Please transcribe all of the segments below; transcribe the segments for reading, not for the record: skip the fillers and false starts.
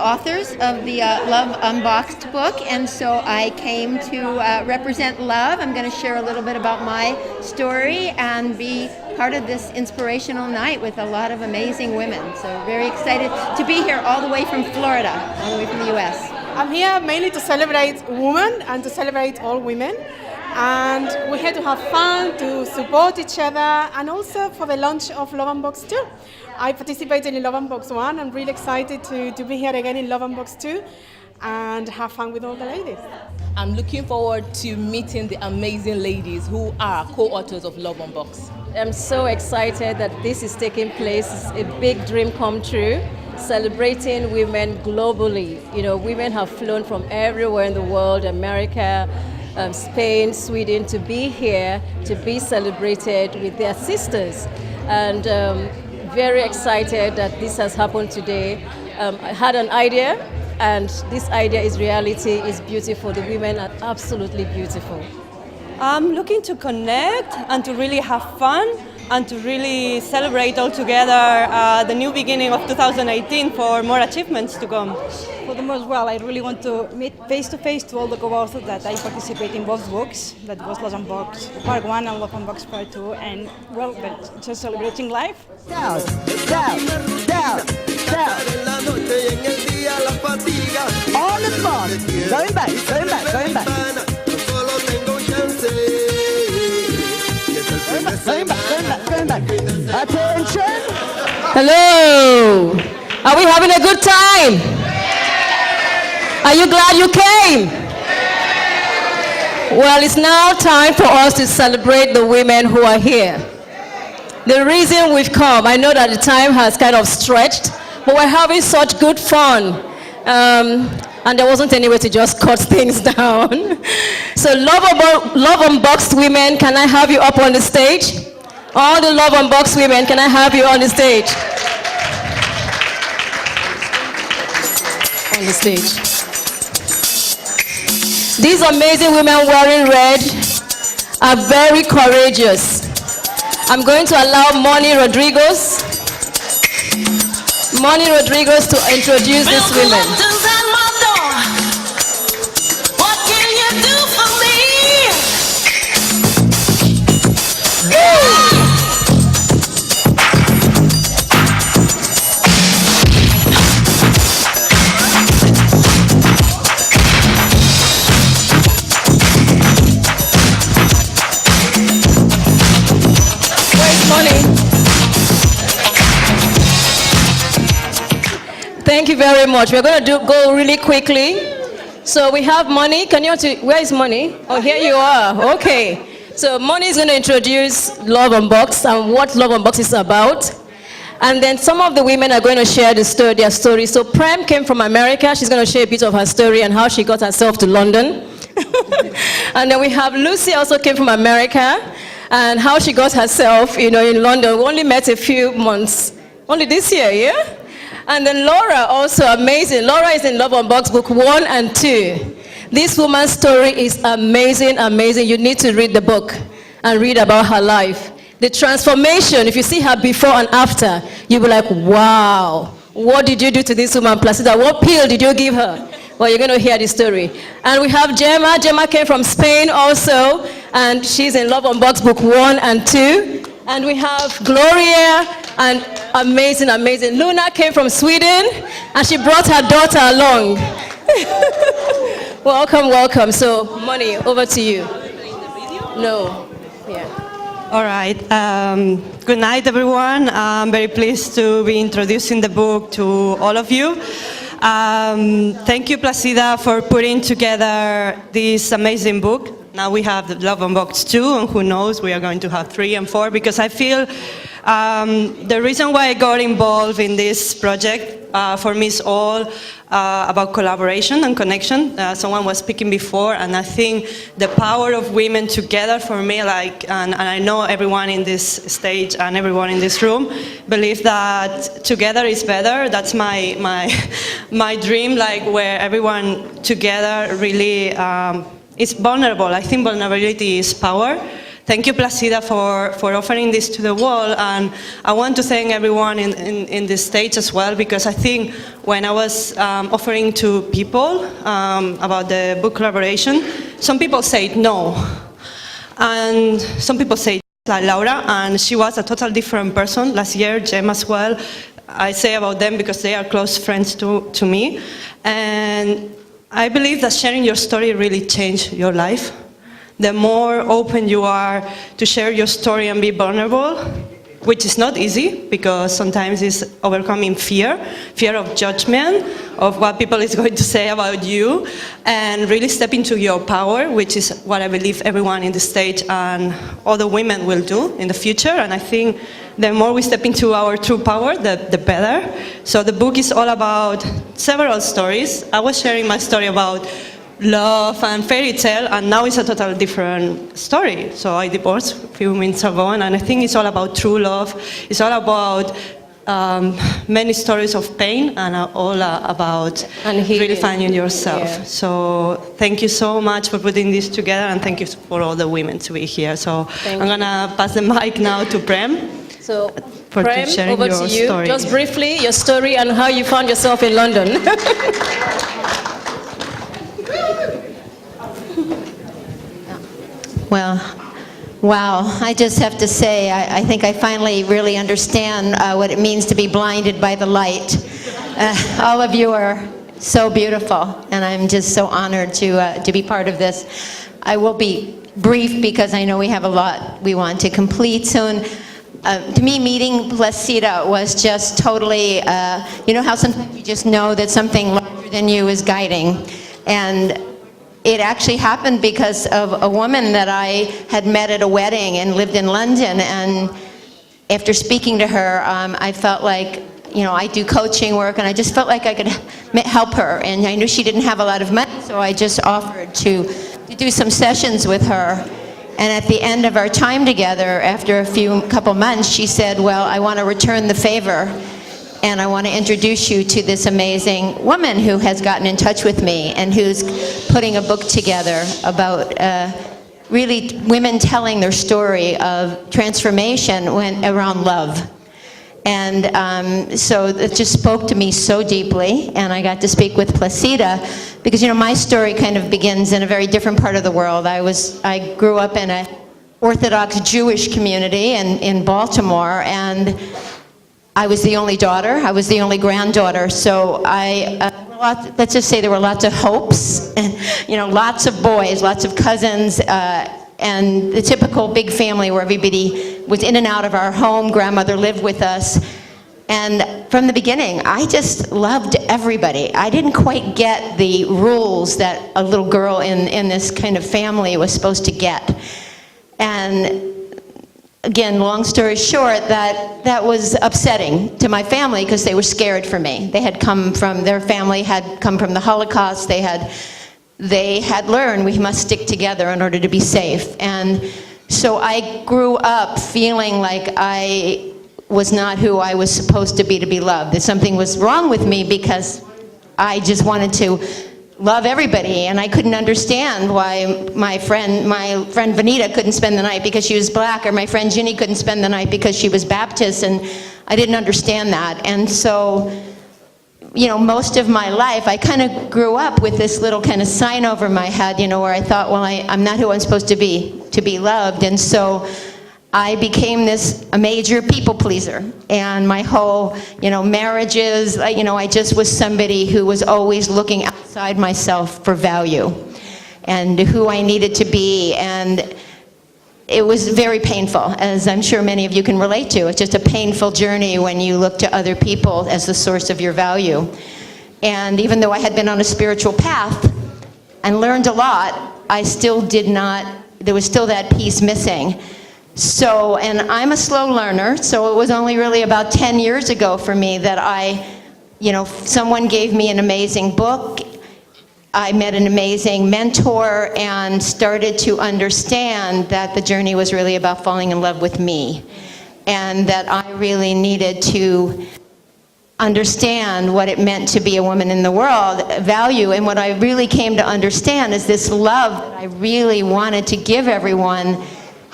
authors of the Love Unboxed book, and so I came to represent love. I'm going to share a little bit about my story and be part of this inspirational night with a lot of amazing women. So very excited to be here all the way from Florida, all the way from the U.S. I'm here mainly to celebrate women and to celebrate all women. And we're here to have fun, to support each other, and also for the launch of Love Unboxed 2. I participated in Love Unboxed 1. I'm really excited to be here again in Love Unboxed 2 and have fun with all the ladies. I'm looking forward to meeting the amazing ladies who are co-authors of Love Unboxed. I'm so excited that this is taking place. It's a big dream come true, celebrating women globally. You know, women have flown from everywhere in the world, America, Spain, Sweden, to be here, to be celebrated with their sisters. And very excited that this has happened today. I had an idea, and this idea is reality, is beautiful. The women are absolutely beautiful. I'm looking to connect and to really have fun and to really celebrate all together the new beginning of 2018 for more achievements to come. For the most well, I really want to meet face-to-face to all the co-authors that I participate in both books. That was Love Unboxed Part 1 and Love Unboxed Part 2. And well, just celebrating life. Down, down, down, down. On the spot. Going back, going back, going back. Going back, going back, going back. Attention! Hello! Are we having a good time? Are you glad you came? Well, it's now time for us to celebrate the women who are here. The reason we've come, I know that the time has kind of stretched, but we're having such good fun. And there wasn't any way to just cut things down. So Love Unboxed women, can I have you up on the stage? All the Love Unboxed women, can I have you on the stage? On the stage. These amazing women wearing red are very courageous. I'm going to allow Moni Rodriguez to introduce these women. Thank you very much. We're going to go really quickly. So we have Moni. Where is Moni? Oh, here you are. Okay. So Moni is going to introduce Love Unboxed and what Love Unboxed is about. And then some of the women are going to share their story. So Prem came from America. She's going to share a bit of her story and how she got herself to London. And then we have Lucy, also came from America, and how she got herself, in London. We only met a few months, only this year, yeah? And then Laura, also amazing. Laura is in Love Unboxed book 1 and 2. This woman's story is amazing, amazing. You need to read the book and read about her life. The transformation, if you see her before and after, you'll be like, wow, what did you do to this woman, Placida? What pill did you give her? Well, you're going to hear the story. And we have Gemma. Gemma came from Spain also, and she's in Love Unboxed book 1 and 2. And we have Gloria, and amazing, amazing. Luna came from Sweden, and she brought her daughter along. Welcome, welcome. So, Moni, over to you. No. Yeah. All right. Good night, everyone. I'm very pleased to be introducing the book to all of you. Thank you, Placida, for putting together this amazing book. Now we have the Love Unboxed 2, and who knows, we are going to have 3 and 4, because I feel the reason why I got involved in this project for me is all about collaboration and connection. Someone was speaking before, and I think the power of women together for me, and I know everyone in this stage and everyone in this room believe that together is better. That's my dream, where everyone together really is vulnerable. I think vulnerability is power. thank you, Placida, for offering this to the world. And I want to thank everyone in this stage as well, because I think when I was offering to people about the book collaboration, some people said no. And some people say like Laura, and she was a total different person last year, Jem as well. I say about them because they are close friends to me. And I believe that sharing your story really changed your life. The more open you are to share your story and be vulnerable, which is not easy because sometimes it's overcoming fear of judgment, of what people is going to say about you, and really step into your power, which is what I believe everyone in the stage and all the women will do in the future. And I think the more we step into our true power, the better. So the book is all about several stories. I was sharing my story about love and fairy tale, and now it's a totally different story. So I divorced a few minutes ago, and I think it's all about true love. It's all about many stories of pain, and all about really finding yourself. Yeah. So thank you so much for putting this together, and thank you for all the women to be here. So I'm gonna pass the mic now to Prem. So, For Prem, sharing over your to you. story. Just briefly, your story and how you found yourself in London. Well, wow, I just have to say, I think I finally really understand what it means to be blinded by the light. All of you are so beautiful, and I'm just so honored to be part of this. I will be brief because I know we have a lot we want to complete soon. To me, meeting Placida was just totally, you know how sometimes you just know that something larger than you is guiding. And it actually happened because of a woman that I had met at a wedding and lived in London. And after speaking to her, I felt like, you know, I do coaching work, and I just felt like I could help her. And I knew she didn't have a lot of money, so I just offered to do some sessions with her. And at the end of our time together, after a couple months, she said, well, I want to return the favor, and I want to introduce you to this amazing woman who has gotten in touch with me and who's putting a book together about really women telling their story of transformation around love. And so it just spoke to me so deeply, and I got to speak with Placida because, you know, my story kind of begins in a very different part of the world. I grew up in an Orthodox Jewish community in Baltimore, and I was the only daughter. I was the only granddaughter. So let's just say there were lots of hopes, and, you know, lots of boys, lots of cousins, and the typical big family where everybody was in and out of our home. Grandmother lived with us. And from the beginning, I just loved everybody. I didn't quite get the rules that a little girl in this kind of family was supposed to get. And again, long story short, that was upsetting to my family because they were scared for me. Their family had come from the Holocaust. They had learned we must stick together in order to be safe. And so I grew up feeling like I was not who I was supposed to be loved. That something was wrong with me because I just wanted to love everybody, and I couldn't understand why my friend Vanita couldn't spend the night because she was black, or my friend Ginny couldn't spend the night because she was Baptist, and I didn't understand that. And so, you know, most of my life, I kind of grew up with this little kind of sign over my head, you know, where I thought, well, I'm not who I'm supposed to be loved. And so I became a major people pleaser. And my whole, you know, marriages, you know, I just was somebody who was always looking outside myself for value and who I needed to be. And it was very painful, as I'm sure many of you can relate to. It's just a painful journey when you look to other people as the source of your value. And even though I had been on a spiritual path and learned a lot, I still there was still that piece missing. So, and I'm a slow learner, so it was only really about 10 years ago for me that someone gave me an amazing book. I met an amazing mentor and started to understand that the journey was really about falling in love with me, and that I really needed to understand what it meant to be a woman in the world, value. And what I really came to understand is this love that I really wanted to give everyone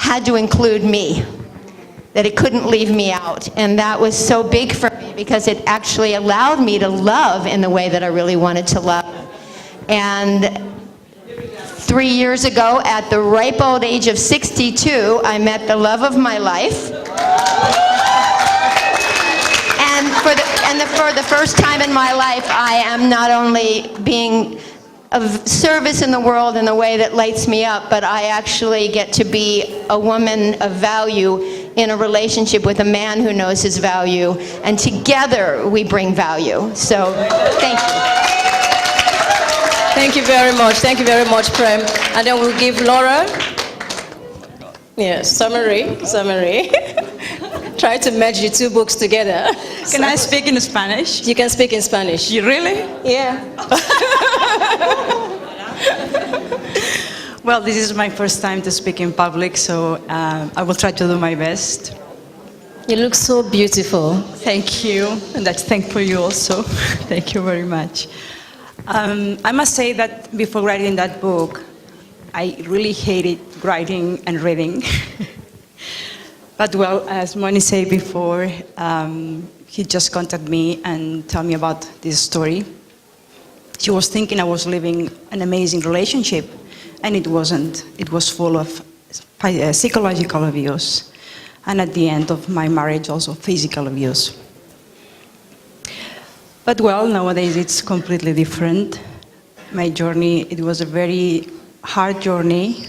had to include me, that it couldn't leave me out. And that was so big for me because it actually allowed me to love in the way that I really wanted to love. And 3 years ago, at the ripe old age of 62, I met the love of my life. And for the first time in my life, I am not only being of service in the world in a way that lights me up, but I actually get to be a woman of value in a relationship with a man who knows his value, and together we bring value. So, thank you. Thank you very much. Thank you very much, Prem. And then we'll give Laura. Yes, summary. Try to merge the two books together. Can I speak in Spanish? You can speak in Spanish. You really? Yeah. Well, this is my first time to speak in public, so I will try to do my best. You look so beautiful. Thank you, and that's thank for you also. Thank you very much. I must say that before writing that book, I really hated writing and reading. But well, as Moni said before, he just contacted me and told me about this story. She was thinking I was living an amazing relationship, and it wasn't. It was full of psychological abuse, and at the end of my marriage, also physical abuse. But well, nowadays it's completely different. My journey, it was a very hard journey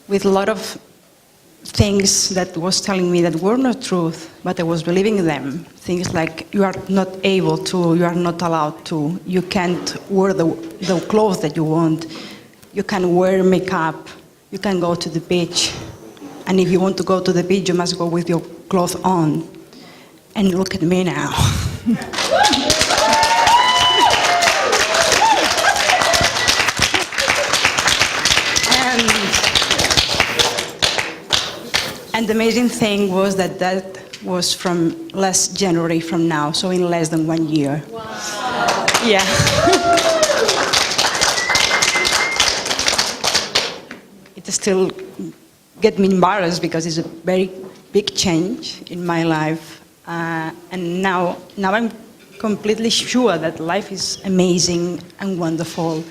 with a lot of things that was telling me that were not truth, but I was believing them. Things like, you are not able to, you are not allowed to, you can't wear the clothes that you want, you can wear makeup, you can go to the beach, and if you want to go to the beach, you must go with your clothes on. And look at me now. And the amazing thing was that was from last January from now, so in less than 1 year. Wow. Yeah. It still gets me embarrassed because it's a very big change in my life. And now I'm completely sure that life is amazing and wonderful,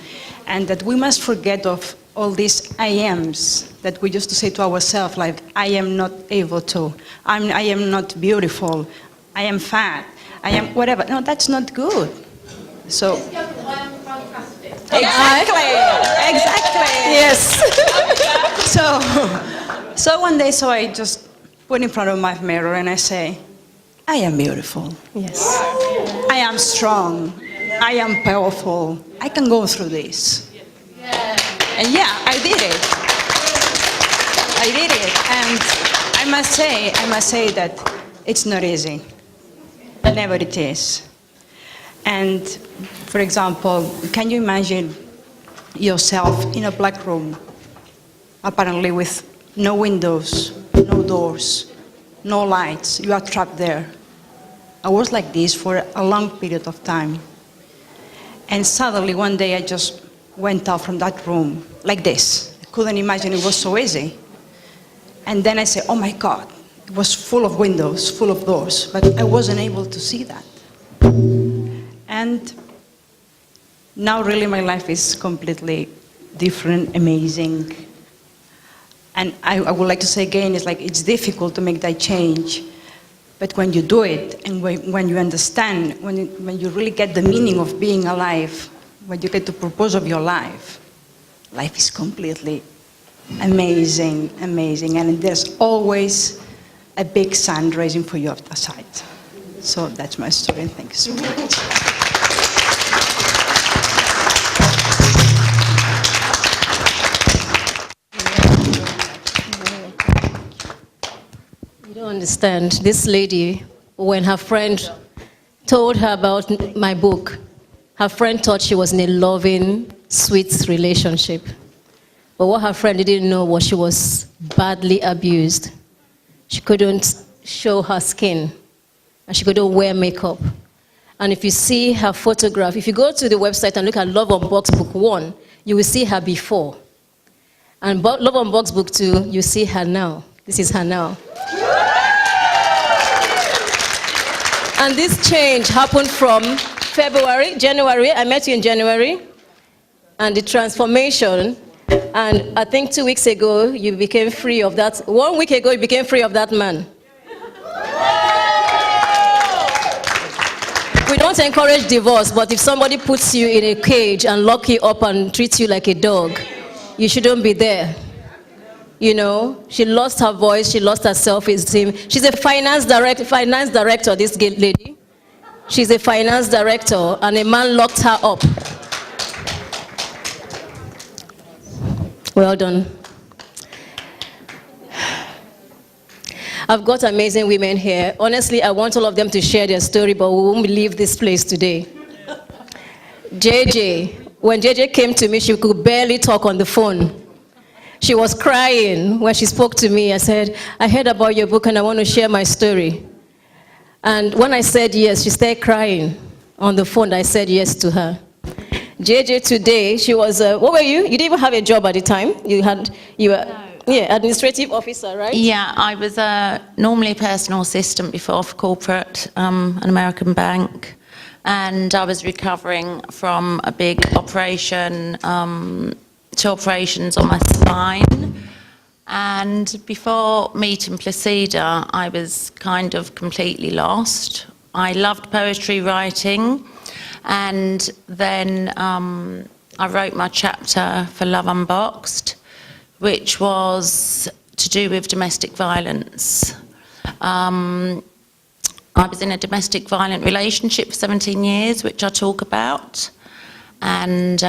and that we must forget of all these I ams that we used to say to ourselves, like, I am not able to, I am not beautiful, I am fat, I am whatever. No, that's not good. So, exactly. Yes. So one day, I just put in front of my mirror and I say, I am beautiful. Yes. I am strong. I am powerful. I can go through this. And yeah, I did it. And I must say that it's not easy. Never it is. And for example, can you imagine yourself in a black room, apparently with no windows, no doors, no lights, you are trapped there. I was like this for a long period of time. And suddenly one day I just went out from that room like this. I couldn't imagine it was so easy. And then I said, oh my God, it was full of windows, full of doors, but I wasn't able to see that. And now really my life is completely different, amazing. And I would like to say again, it's difficult to make that change. But when you do it, and when you understand, when you really get the meaning of being alive, when you get the purpose of your life is completely amazing, amazing. And there's always a big sun rising for you aside. So that's my story, and thank you so much. You don't understand. This lady, when her friend told her about my book, her friend thought she was in a loving, sweet relationship. But what her friend didn't know was she was badly abused. She couldn't show her skin, and she couldn't wear makeup. And if you see her photograph, if you go to the website and look at Love Unboxed Book 1, you will see her before. And Love Unboxed book 2, you see her now. This is her now. And this change happened from January. I met you in January. And the transformation, and I think 2 weeks ago, you became free of that. 1 week ago, you became free of that man. We don't encourage divorce, but if somebody puts you in a cage and lock you up and treats you like a dog, you shouldn't be there. You know, she lost her voice, she lost her self-esteem. She's a finance director, this lady. She's a finance director, and a man locked her up. Well done. I've got amazing women here. Honestly, I want all of them to share their story, but we won't leave this place today. When JJ came to me, she could barely talk on the phone. She was crying when she spoke to me. I said, I heard about your book and I want to share my story. And when I said yes, she started crying on the phone. I said yes to her. JJ today, she was, what were you? You didn't even have a job at the time. You were, yeah, administrative officer, right? Yeah, I was normally a personal assistant before for corporate, an American bank. And I was recovering from a big operation, 2 operations on my spine. And before meeting Placida, I was kind of completely lost. I loved poetry writing. And then I wrote my chapter for Love Unboxed, which was to do with domestic violence. I was in a domestic violent relationship for 17 years, which I talk about. And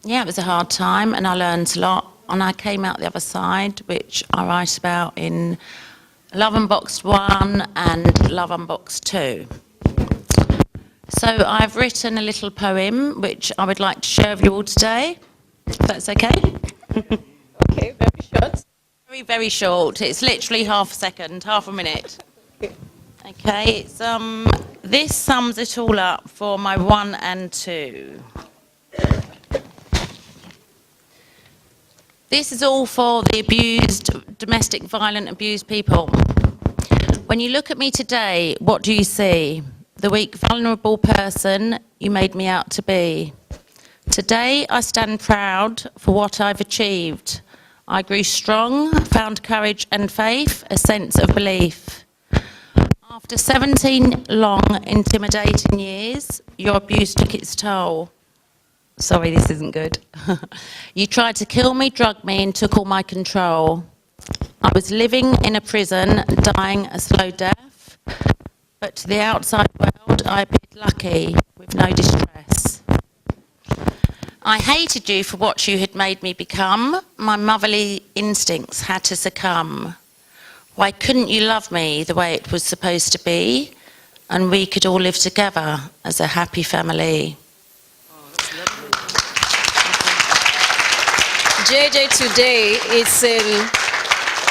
yeah, it was a hard time and I learned a lot. And I came out the other side, which I write about in Love Unboxed 1 and Love Unboxed 2. So I've written a little poem, which I would like to share with you all today, if that's okay. Okay, very short. Very, very short. It's literally half a second, half a minute. Okay, it's, this sums it all up for my 1 and 2. This is all for the abused, domestic violent abused people. When you look at me today, what do you see? The weak, vulnerable person you made me out to be. Today, I stand proud for what I've achieved. I grew strong, found courage and faith, a sense of belief. After 17 long, intimidating years, your abuse took its toll. Sorry, this isn't good. You tried to kill me, drug me, and took all my control. I was living in a prison, dying a slow death. But to the outside world, I appeared lucky, with no distress. I hated you for what you had made me become. My motherly instincts had to succumb. Why couldn't you love me the way it was supposed to be? And we could all live together as a happy family. JJ today,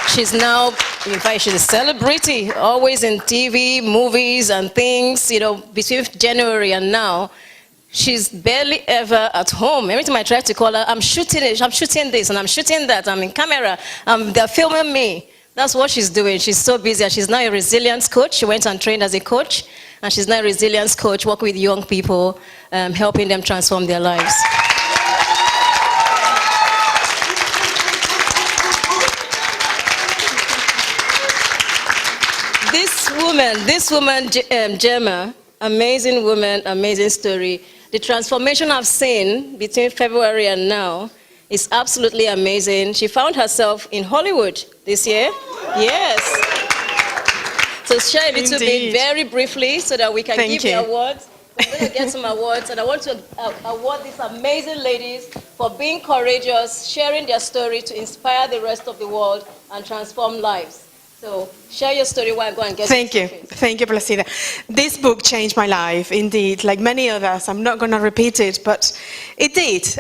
she's now, in fact, she's a celebrity, always in TV, movies and things, you know, between January and now, she's barely ever at home. Every time I try to call her, I'm shooting this and I'm shooting that, I'm in camera, they're filming me. That's what she's doing. She's so busy and she's now a resilience coach. She went and trained as a coach and she's now a resilience coach, working with young people, helping them transform their lives. This woman, Gemma, amazing woman, amazing story. The transformation I've seen between February and now is absolutely amazing. She found herself in Hollywood this year. Yes. So share a little bit very briefly so that we can give you awards. We're going to get some awards, and I want to award these amazing ladies for being courageous, sharing their story to inspire the rest of the world and transform lives. So share your story while I go and get Thank you, Placida. This book changed my life, indeed. Like many others, I'm not going to repeat it, but it did.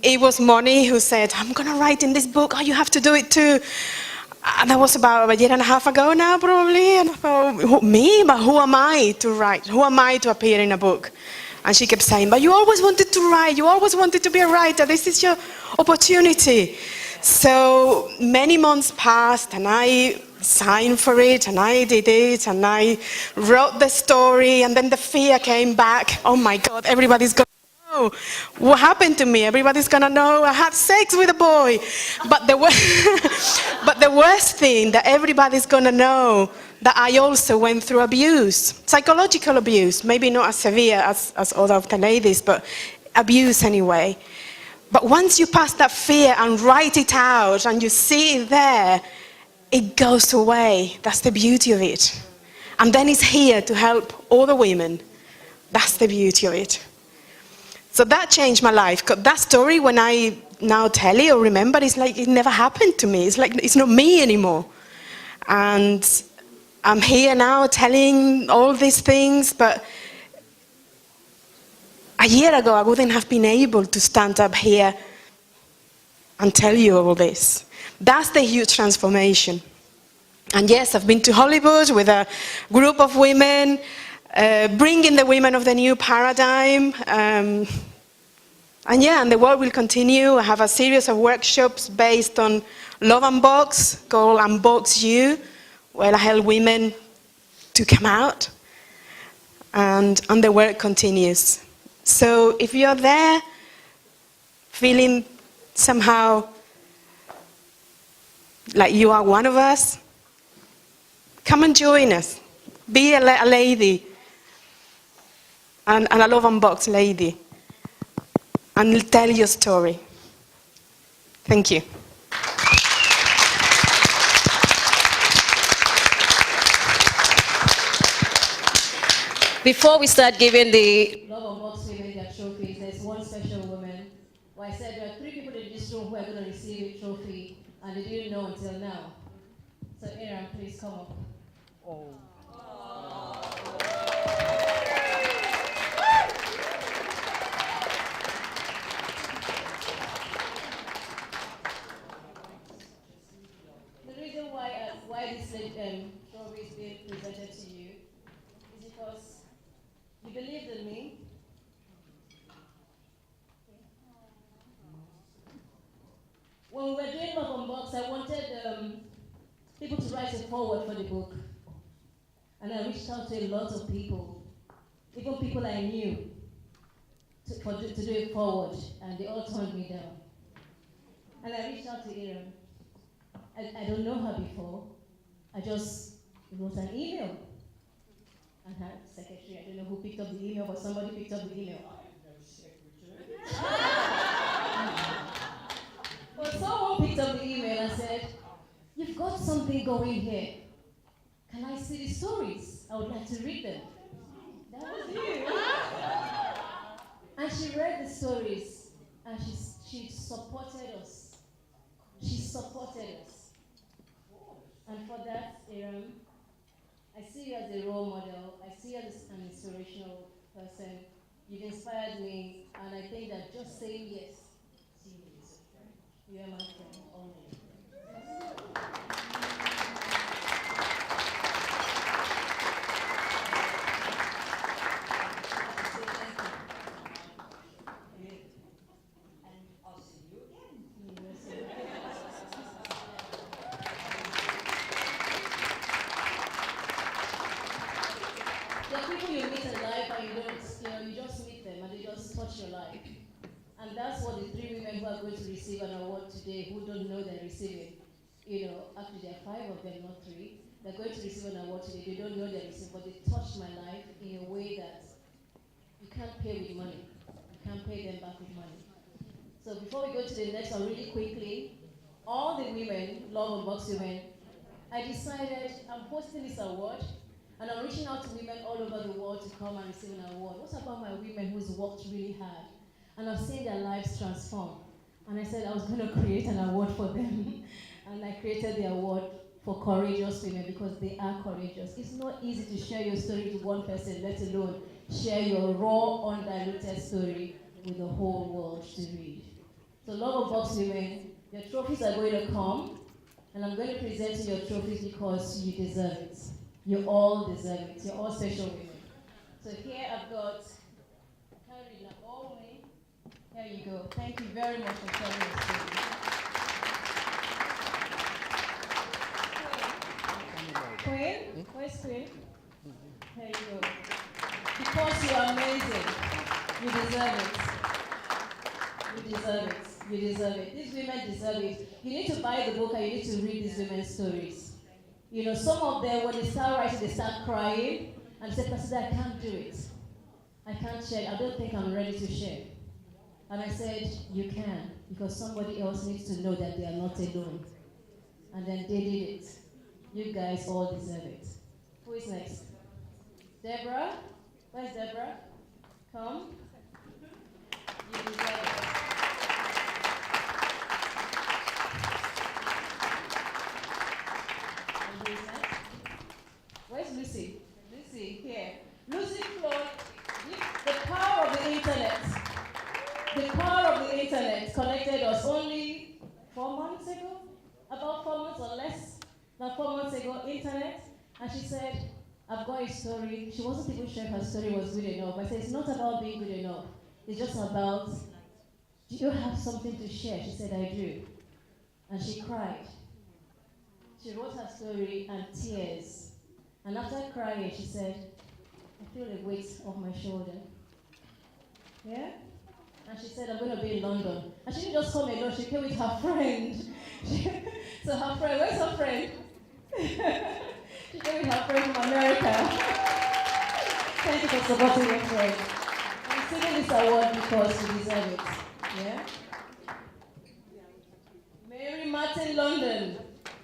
It was Moni who said, I'm going to write in this book, you have to do it too. And that was about a year and a half ago now, probably. And I thought, me? But who am I to write? Who am I to appear in a book? And she kept saying, but you always wanted to write, you always wanted to be a writer, this is your opportunity. So many months passed and I signed for it and I did it and I wrote the story, and then the fear came back. Oh my God, everybody's going to know what happened to me. Everybody's going to know I had sex with a boy. But but the worst thing that everybody's going to know, that I also went through abuse, psychological abuse, maybe not as severe as other of the ladies, but abuse anyway. But once you pass that fear and write it out and you see it there, it goes away. That's the beauty of it. And then it's here to help all the women. That's the beauty of it. So that changed my life. 'Cause that story, when I now tell it or remember, it's like it never happened to me. It's like it's not me anymore. And I'm here now telling all these things, but a year ago I wouldn't have been able to stand up here and tell you all this. That's the huge transformation. And yes, I've been to Hollywood with a group of women, bringing the women of the new paradigm. And the work will continue. I have a series of workshops based on Love Unboxed, called Unbox You, where I help women to come out. And the work continues. So if you're there, feeling somehow like you are one of us, come and join us. Be a lady, and a Love Unboxed lady, and tell your story. Thank you. Before we start giving the Love Unboxed women their trophies, there's one special woman who I said there are 3 people in this room who are going to receive a trophy, and they didn't know until now. So Aaron, please come up. The reason why this trophy is being presented to you is because you believed in me. When we were doing Love Unboxed, I wanted people to write a foreword for the book. And I reached out to a lot of people, even people I knew, to do a foreword, and they all turned me down. And I reached out to Erin. I don't know her before. I just wrote an email. And her secretary, I don't know who picked up the email, but somebody picked up the email. But someone picked up the email and said, "You've got something going here. Can I see the stories? I would like to read them." That was you. And she read the stories, and she supported us. She supported us. And for that, Aaron, I see you as a role model. I see you as an inspirational person. You've inspired me, and I think that just saying yes to you is a friend. You are my friend, only. There are people you meet in life and you just meet them and they just touch your life. And that's what the 3 women who are going to receive an award today, who don't know they're receiving, actually there are 5 of them, not 3. They're going to receive an award today. They don't know they're receiving, but they touched my life in a way that you can't pay with money. You can't pay them back with money. So before we go to the next one, really quickly, all the women, Love Unboxed women, I decided I'm hosting this award, and I'm reaching out to women all over the world to come and receive an award. What about my women who's worked really hard, and I've seen their lives transform? And I said I was going to create an award for them. And I created the award for courageous women, because they are courageous. It's not easy to share your story to one person, let alone share your raw, undiluted story with the whole world to read. So Love Unboxed women, your trophies are going to come, and I'm going to present you your trophies because you deserve it. You all deserve it. You're all special women. So here I've got There you go. Thank you very much for telling us. Queen? Where's Queen? There you go. Because you are amazing. You deserve it. You deserve it. You deserve it. These women deserve it. You need to buy the book and you need to read these women's stories. You know, some of them, when they start writing, they start crying and say, Pastor, I can't do it. I can't share. I don't think I'm ready to share. And I said, you can, because somebody else needs to know that they are not alone. And then they did it. You guys all deserve it. Who is next? Deborah? Where's Deborah? Come. You deserve it. And who is next? Where's Lucy? Lucy, here. Lucy Floyd, the power of the internet. The power of the internet connected us only 4 months ago, about 4 months or less than 4 months ago, internet. And she said, I've got a story. She wasn't even sure if her story was good enough. I said, it's not about being good enough. It's just about, do you have something to share? She said, I do. And she cried. She wrote her story and tears. And after crying, she said, I feel a weight off my shoulder. Yeah? And she said, I'm going to be in London. And she didn't just come alone, she came with her friend. So her friend, where's her friend? She came with her friend from America. Thank you for supporting your friend. I'm receiving this award because you deserve it. Yeah? Mary Martin London.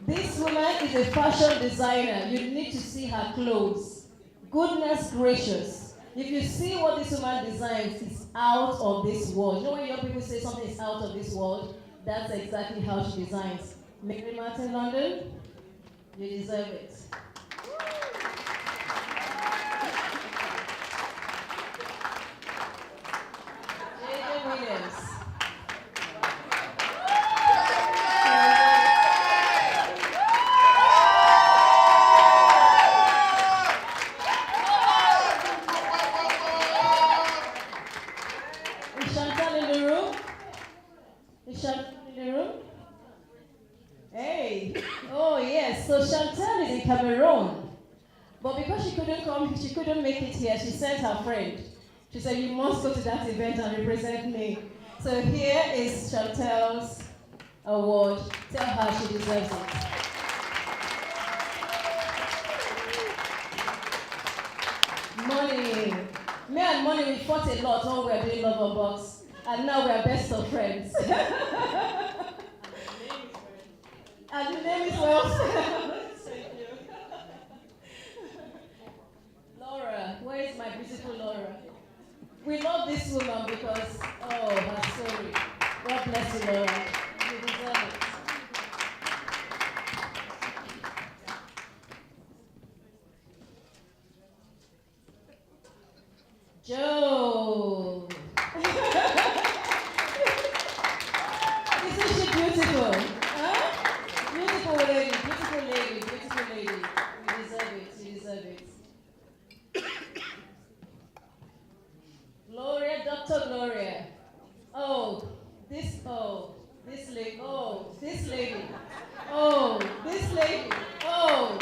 This woman is a fashion designer. You need to see her clothes. Goodness gracious. If you see what this woman designs, it's out of this world. You know when young people say something is out of this world? That's exactly how she designs. Mary Martin London, you deserve it. J.J. Williams. Is Chantal in the room? Is Chantal in the room? Hey, oh yes, so Chantal is in Cameroon. But because she couldn't come, she couldn't make it here, she sent her friend. She said, you must go to that event and represent me. So here is Chantal's award. Tell her she deserves it. Money. Me and Money, we fought a lot when we were doing Love Unboxed. And now we are best of friends. And the name is Wells. Thank you. Laura, where is my beautiful Laura? We love this woman because, oh, her story. God bless you, Laura. You deserve it. Joe. Isn't she beautiful? Huh? Beautiful lady, beautiful lady, beautiful lady. You deserve it, you deserve it. Gloria, Dr. Gloria. Oh, this lady. Oh, this lady. Oh, this lady. Oh.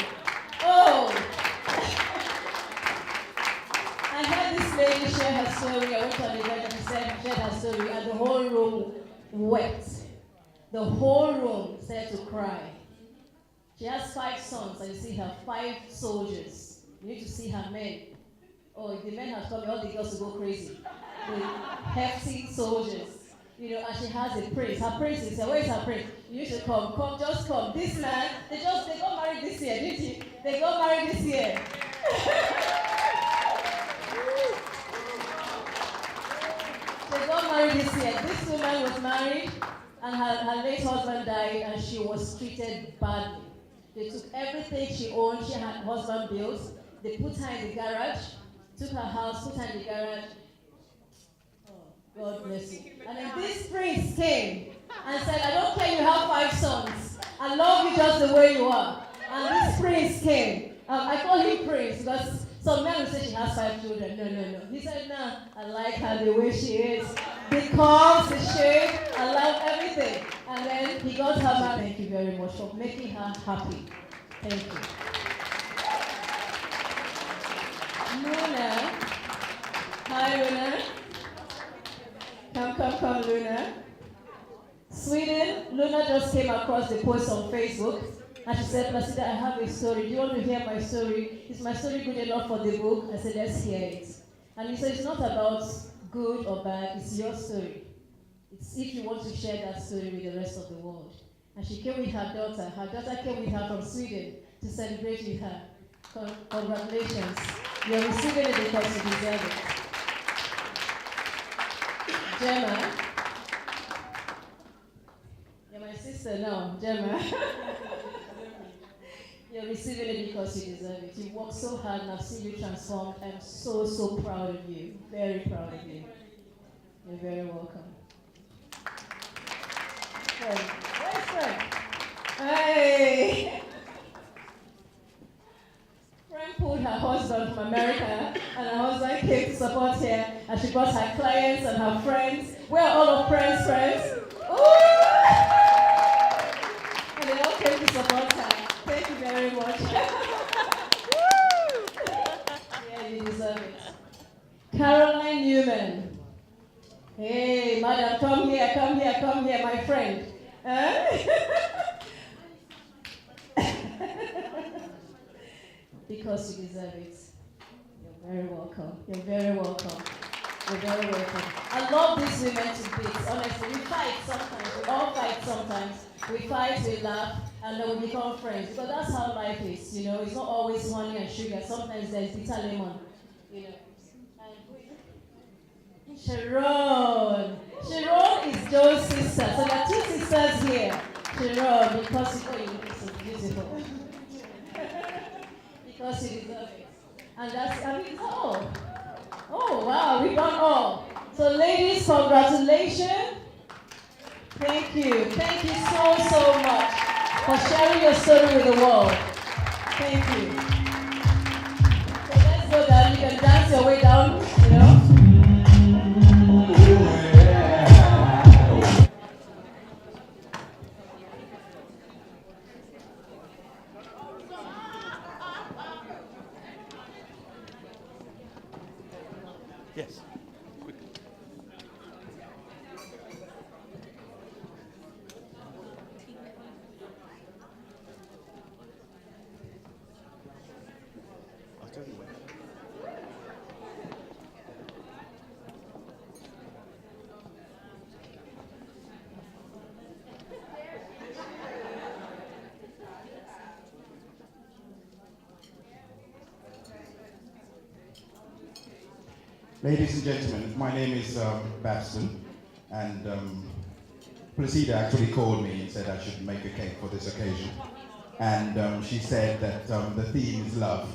I heard this lady share her story. I went to an event and she shared her story, and the whole room wept. The whole room started to cry. She has 5 sons, and you see her 5 soldiers. You need to see her men. Oh, if the men have come, all the girls will go crazy. The hefty soldiers. You know, and she has a prince. Her prince is here. Where is her prince? You should come, just come. This man, they got married this year, didn't you? They got married this year. They got married this year. This woman was married, and her late husband died, and she was treated badly. They took everything she owned. She had husband bills. They put her in the garage, took her house, put her in the garage. Oh, God bless you. And then this prince came and said, I don't care you have 5 sons. I love you just the way you are. And this prince came. I call him Prince because Some men will say she has 5 children. No, no, no. He said, no, I like her the way she is. Because the shape, I love everything. And then he got her married. Thank you very much for making her happy. Thank you. Luna. Hi, Luna. Come, Luna. Sweden, Luna just came across the post on Facebook. And she said, Placida, I have a story. Do you want to hear my story? Is my story good enough for the book? I said, let's hear it. And he said, it's not about good or bad, it's your story. It's if you want to share that story with the rest of the world. And she came with her daughter. Her daughter came with her from Sweden to celebrate with her. Congratulations. You're receiving it because you deserve it. Gemma. You're my sister now, Gemma. You're receiving it because you deserve it. You worked so hard and I've seen you transformed. I'm so, so proud of you. Very proud of you. You're very welcome. Fred. Where's Fred? Hey! Fred pulled her husband from America and her husband came to support her and she brought her clients and her friends. Where are all of Fred's friends? Ooh! And they all came to support her. Thank you very much. Yeah, you deserve it. Caroline Newman. Hey, madam, come here, my friend. Because you deserve it. You're very welcome. You're very welcome. You're very welcome. I love these women to bits. Honestly, we fight sometimes. We all fight sometimes. We fight, we laugh, and then we become friends. Because that's how life is, you know. It's not always honey and sugar. Sometimes there's bitter lemon, you know. And Sharon. Sharon is Joe's sister. So there are 2 sisters here. Sharon, because you look so beautiful. Because you deserve it. And that's, I mean, oh, wow, we've done all. So ladies, congratulations. Thank you. Thank you so, so much for sharing your story with the world. Thank you. So let's go down. You can dance your way down, you know. Yes. Ladies and gentlemen, my name is Babston, and Placida actually called me and said I should make a cake for this occasion. And she said that the theme is love.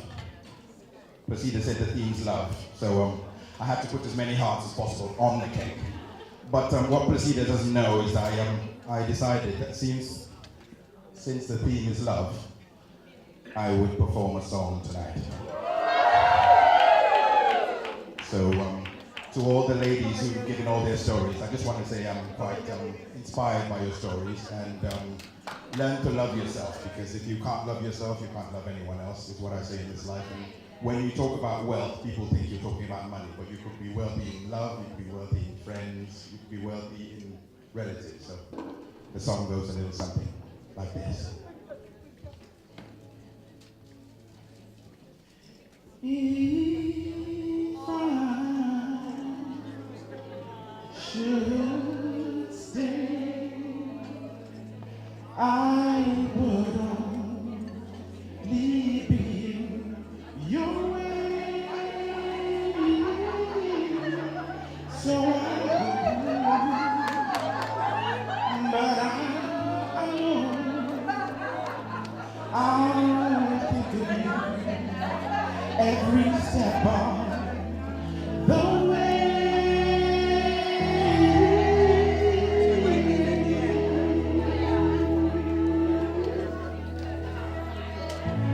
Placida said the theme is love, so I had to put as many hearts as possible on the cake. But what Placida doesn't know is I decided that since the theme is love, I would perform a song tonight. So to all the ladies who've given all their stories, I just want to say I'm quite inspired by your stories, and learn to love yourself, because if you can't love yourself, you can't love anyone else, is what I say in this life. And when you talk about wealth, people think you're talking about money, but you could be wealthy in love, you could be wealthy in friends, you could be wealthy in relatives. So the song goes a little something like this. If I should stay, I would only be in your way. So I would, but I know I'll think of you every step of the way.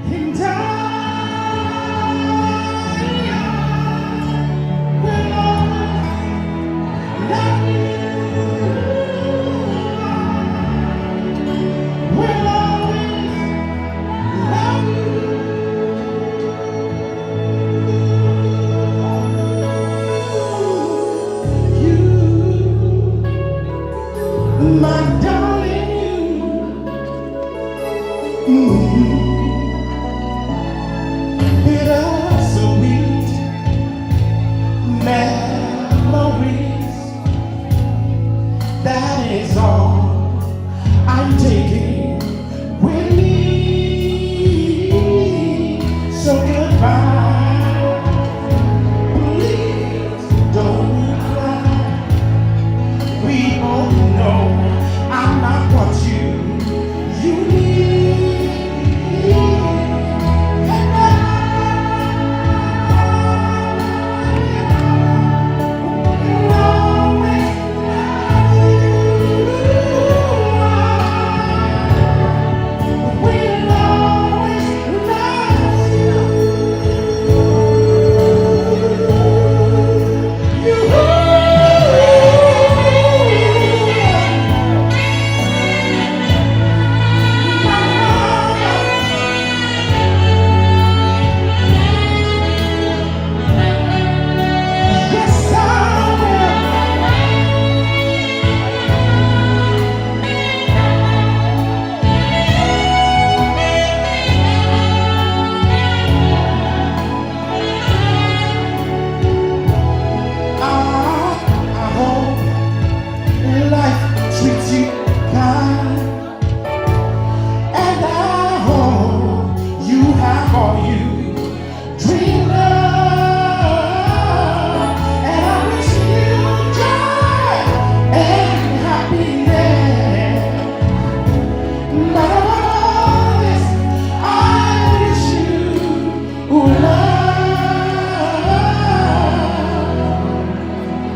And Bittersweet memories. That is all I'm taking with me. So goodbye. Please don't cry. We both know I'm not what you need.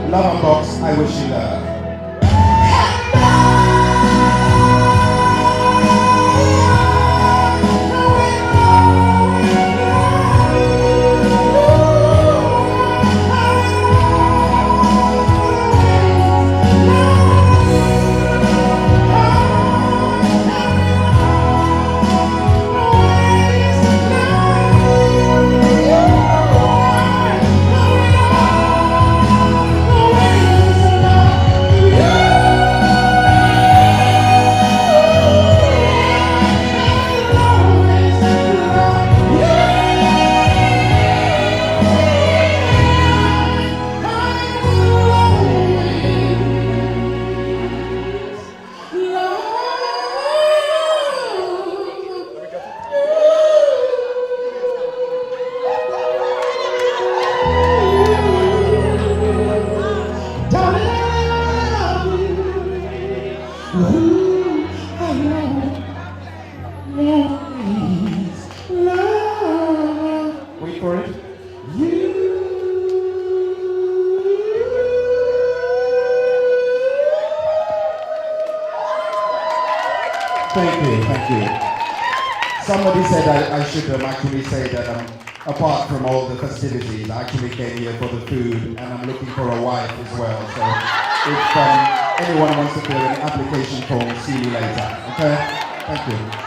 Love Unboxed, I wish you love. Wait for it. Thank you, thank you. Somebody said I should actually say that apart from all the festivities, I actually came here for the food and I'm looking for a wife as well. So if anyone wants to fill an application form, see me later. Okay? Thank you.